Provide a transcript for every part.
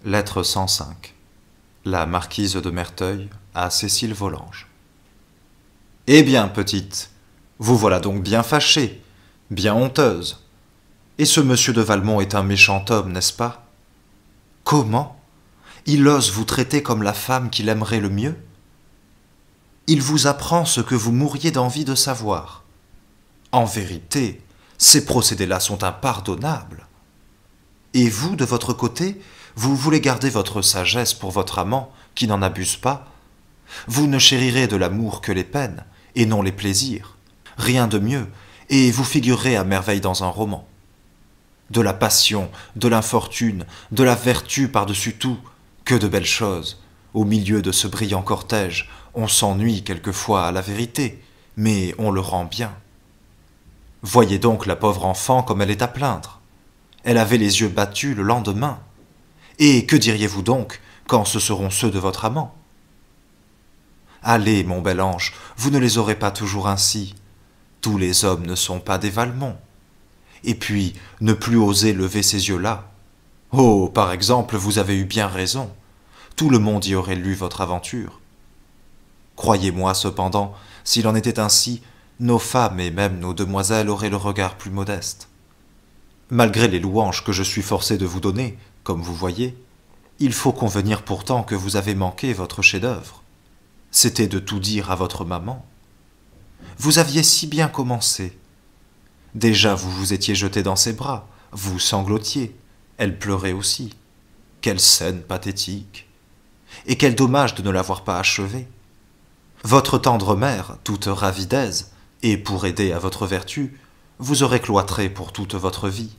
Lettre 105. La marquise de Merteuil à Cécile Volanges. Eh bien, petite, vous voilà donc bien fâchée, bien honteuse. Et ce monsieur de Valmont est un méchant homme, n'est-ce pas? Comment? Il ose vous traiter comme la femme qu'il aimerait le mieux? Il vous apprend ce que vous mourriez d'envie de savoir. En vérité, ces procédés-là sont impardonnables. Et vous, de votre côté, vous voulez garder votre sagesse pour votre amant, qui n'en abuse pas. Vous ne chérirez de l'amour que les peines, et non les plaisirs. Rien de mieux, et vous figurerez à merveille dans un roman. De la passion, de l'infortune, de la vertu par-dessus tout, que de belles choses. Au milieu de ce brillant cortège, on s'ennuie quelquefois à la vérité, mais on le rend bien. Voyez donc la pauvre enfant comme elle est à plaindre. Elle avait les yeux battus le lendemain. Et que diriez-vous donc quand ce seront ceux de votre amant? Allez, mon bel ange, vous ne les aurez pas toujours ainsi. Tous les hommes ne sont pas des Valmont. Et puis, ne plus oser lever ces yeux-là. Oh, par exemple, vous avez eu bien raison. Tout le monde y aurait lu votre aventure. Croyez-moi cependant, s'il en était ainsi, nos femmes et même nos demoiselles auraient le regard plus modeste. Malgré les louanges que je suis forcé de vous donner, comme vous voyez, il faut convenir pourtant que vous avez manqué votre chef-d'œuvre. C'était de tout dire à votre maman. Vous aviez si bien commencé. Déjà vous vous étiez jeté dans ses bras, vous sanglotiez, elle pleurait aussi. Quelle scène pathétique! Et quel dommage de ne l'avoir pas achevée. Votre tendre mère, toute ravie d'aise, et pour aider à votre vertu, vous aurait cloîtré pour toute votre vie.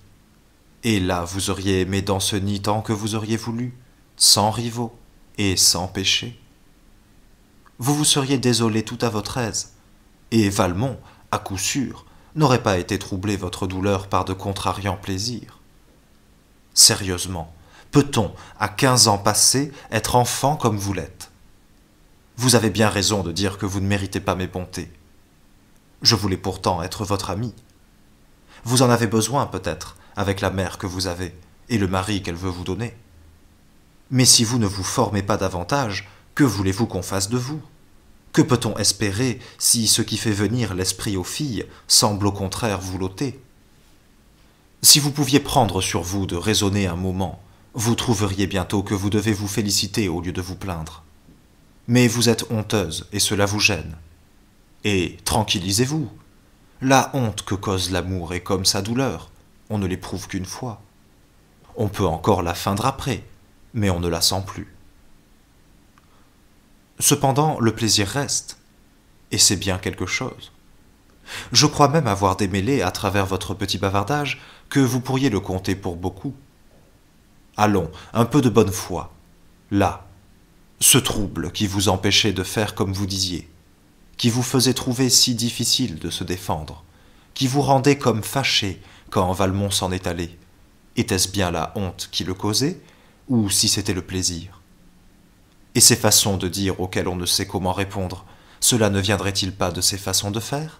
Et là vous auriez aimé dans ce nid tant que vous auriez voulu, sans rivaux et sans péché. Vous vous seriez désolé tout à votre aise, et Valmont, à coup sûr, n'aurait pas été troublé votre douleur par de contrariants plaisirs. Sérieusement, peut-on, à 15 ans passés, être enfant comme vous l'êtes? Vous avez bien raison de dire que vous ne méritez pas mes bontés. Je voulais pourtant être votre ami. Vous en avez besoin, peut-être, avec la mère que vous avez, et le mari qu'elle veut vous donner. Mais si vous ne vous formez pas davantage, que voulez-vous qu'on fasse de vous? Que peut-on espérer si ce qui fait venir l'esprit aux filles semble au contraire vous l'ôter? Si vous pouviez prendre sur vous de raisonner un moment, vous trouveriez bientôt que vous devez vous féliciter au lieu de vous plaindre. Mais vous êtes honteuse et cela vous gêne. Et tranquillisez-vous. La honte que cause l'amour est comme sa douleur, on ne l'éprouve qu'une fois. On peut encore la feindre après, mais on ne la sent plus. Cependant, le plaisir reste, et c'est bien quelque chose. Je crois même avoir démêlé, à travers votre petit bavardage, que vous pourriez le compter pour beaucoup. Allons, un peu de bonne foi. Là, ce trouble qui vous empêchait de faire comme vous disiez, qui vous faisait trouver si difficile de se défendre, qui vous rendait comme fâché quand Valmont s'en est allé, était-ce bien la honte qui le causait, ou si c'était le plaisir? Et ces façons de dire auxquelles on ne sait comment répondre, cela ne viendrait-il pas de ces façons de faire?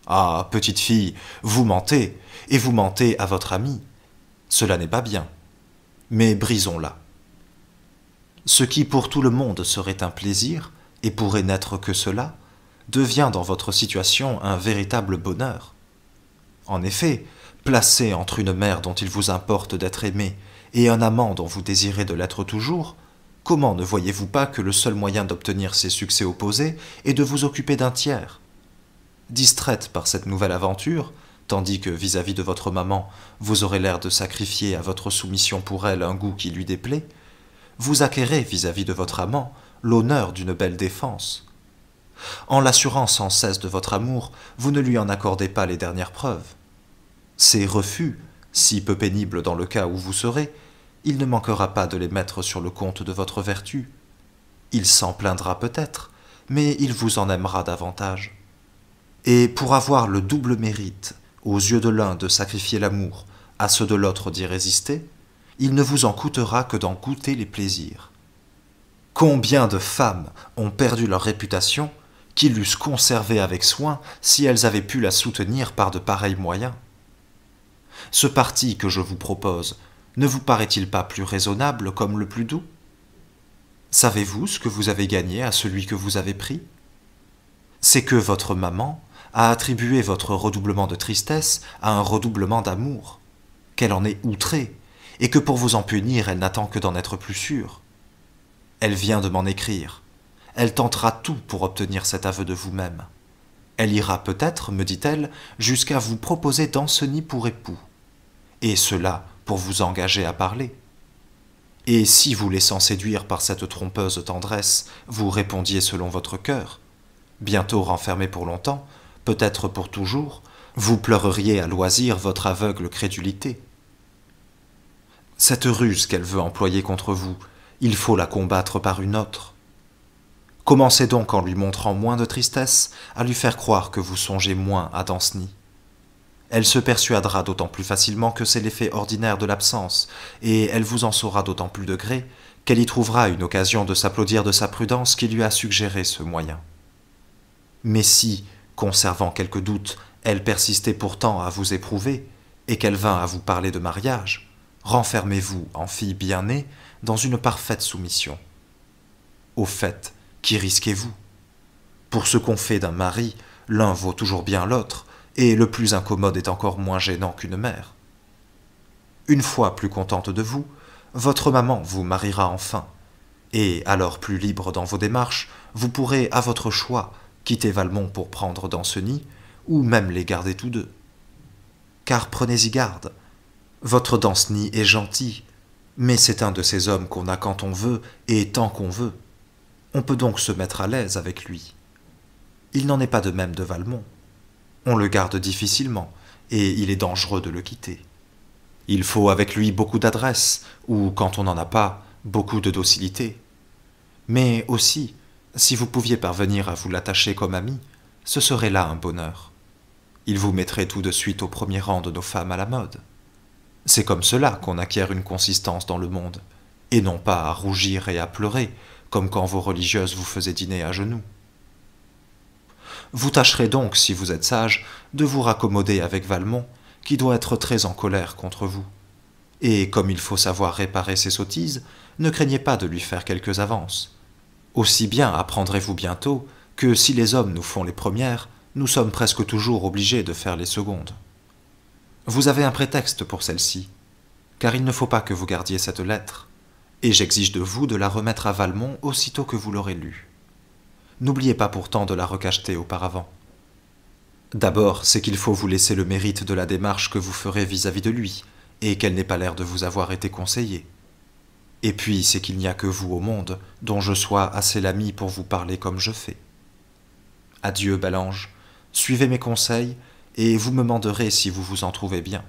Ah, petite fille, vous mentez, et vous mentez à votre amie. Cela n'est pas bien. Mais brisons-la. Ce qui pour tout le monde serait un plaisir, et pourrait n'être que cela, devient dans votre situation un véritable bonheur. En effet, placé entre une mère dont il vous importe d'être aimé et un amant dont vous désirez de l'être toujours, comment ne voyez-vous pas que le seul moyen d'obtenir ces succès opposés est de vous occuper d'un tiers? Distraite par cette nouvelle aventure, tandis que vis-à-vis de votre maman, vous aurez l'air de sacrifier à votre soumission pour elle un goût qui lui déplaît, vous acquérez vis-à-vis de votre amant l'honneur d'une belle défense. En l'assurant sans cesse de votre amour, vous ne lui en accordez pas les dernières preuves. Ces refus, si peu pénibles dans le cas où vous serez, il ne manquera pas de les mettre sur le compte de votre vertu. Il s'en plaindra peut-être, mais il vous en aimera davantage. Et pour avoir le double mérite, aux yeux de l'un de sacrifier l'amour, à ceux de l'autre d'y résister, il ne vous en coûtera que d'en goûter les plaisirs. Combien de femmes ont perdu leur réputation qu'ils l'eussent conservée avec soin si elles avaient pu la soutenir par de pareils moyens? Ce parti que je vous propose ne vous paraît-il pas plus raisonnable comme le plus doux? Savez-vous ce que vous avez gagné à celui que vous avez pris? C'est que votre maman a attribué votre redoublement de tristesse à un redoublement d'amour, qu'elle en est outrée, et que pour vous en punir, elle n'attend que d'en être plus sûre. Elle vient de m'en écrire. Elle tentera tout pour obtenir cet aveu de vous-même. Elle ira peut-être, me dit-elle, jusqu'à vous proposer Danceny pour époux, et cela pour vous engager à parler. Et si vous laissant séduire par cette trompeuse tendresse, vous répondiez selon votre cœur, bientôt renfermé pour longtemps, peut-être pour toujours, vous pleureriez à loisir votre aveugle crédulité. Cette ruse qu'elle veut employer contre vous, il faut la combattre par une autre. Commencez donc en lui montrant moins de tristesse, à lui faire croire que vous songez moins à Danceny. Elle se persuadera d'autant plus facilement que c'est l'effet ordinaire de l'absence, et elle vous en saura d'autant plus de gré qu'elle y trouvera une occasion de s'applaudir de sa prudence qui lui a suggéré ce moyen. Mais si, conservant quelque doute, elle persistait pourtant à vous éprouver, et qu'elle vint à vous parler de mariage, renfermez-vous, en fille bien née, dans une parfaite soumission. Au fait, qui risquez-vous? Pour ce qu'on fait d'un mari, l'un vaut toujours bien l'autre, et le plus incommode est encore moins gênant qu'une mère. Une fois plus contente de vous, votre maman vous mariera enfin, et alors plus libre dans vos démarches, vous pourrez, à votre choix, quitter Valmont pour prendre Danceny, ou même les garder tous deux. Car prenez-y garde, votre Danceny est gentil, mais c'est un de ces hommes qu'on a quand on veut et tant qu'on veut. On peut donc se mettre à l'aise avec lui. Il n'en est pas de même de Valmont. On le garde difficilement, et il est dangereux de le quitter. Il faut avec lui beaucoup d'adresse, ou, quand on n'en a pas, beaucoup de docilité. Mais aussi, si vous pouviez parvenir à vous l'attacher comme ami, ce serait là un bonheur. Il vous mettrait tout de suite au premier rang de nos femmes à la mode. C'est comme cela qu'on acquiert une consistance dans le monde, et non pas à rougir et à pleurer, comme quand vos religieuses vous faisaient dîner à genoux. Vous tâcherez donc, si vous êtes sage, de vous raccommoder avec Valmont, qui doit être très en colère contre vous. Et comme il faut savoir réparer ses sottises, ne craignez pas de lui faire quelques avances. Aussi bien apprendrez-vous bientôt que si les hommes nous font les premières, nous sommes presque toujours obligés de faire les secondes. Vous avez un prétexte pour celle-ci, car il ne faut pas que vous gardiez cette lettre, et j'exige de vous de la remettre à Valmont aussitôt que vous l'aurez lue. N'oubliez pas pourtant de la recacheter auparavant. D'abord, c'est qu'il faut vous laisser le mérite de la démarche que vous ferez vis-à-vis de lui, et qu'elle n'ait pas l'air de vous avoir été conseillée. Et puis, c'est qu'il n'y a que vous au monde, dont je sois assez l'ami pour vous parler comme je fais. Adieu, bel ange, suivez mes conseils, et vous me manderez si vous vous en trouvez bien.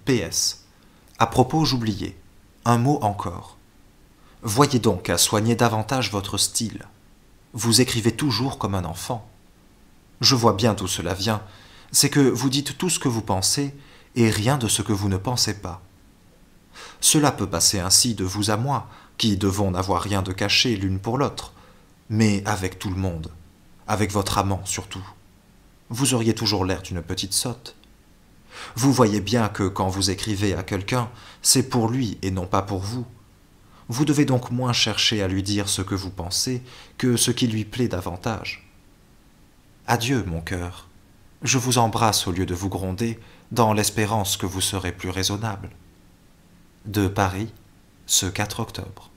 PS. À propos, j'oubliais. Un mot encore. Voyez donc à soigner davantage votre style. Vous écrivez toujours comme un enfant. Je vois bien d'où cela vient, c'est que vous dites tout ce que vous pensez et rien de ce que vous ne pensez pas. Cela peut passer ainsi de vous à moi, qui devons n'avoir rien de caché l'une pour l'autre, mais avec tout le monde, avec votre amant surtout. Vous auriez toujours l'air d'une petite sotte. Vous voyez bien que quand vous écrivez à quelqu'un, c'est pour lui et non pas pour vous. Vous devez donc moins chercher à lui dire ce que vous pensez que ce qui lui plaît davantage. Adieu, mon cœur. Je vous embrasse au lieu de vous gronder, dans l'espérance que vous serez plus raisonnable. De Paris, ce 4 octobre.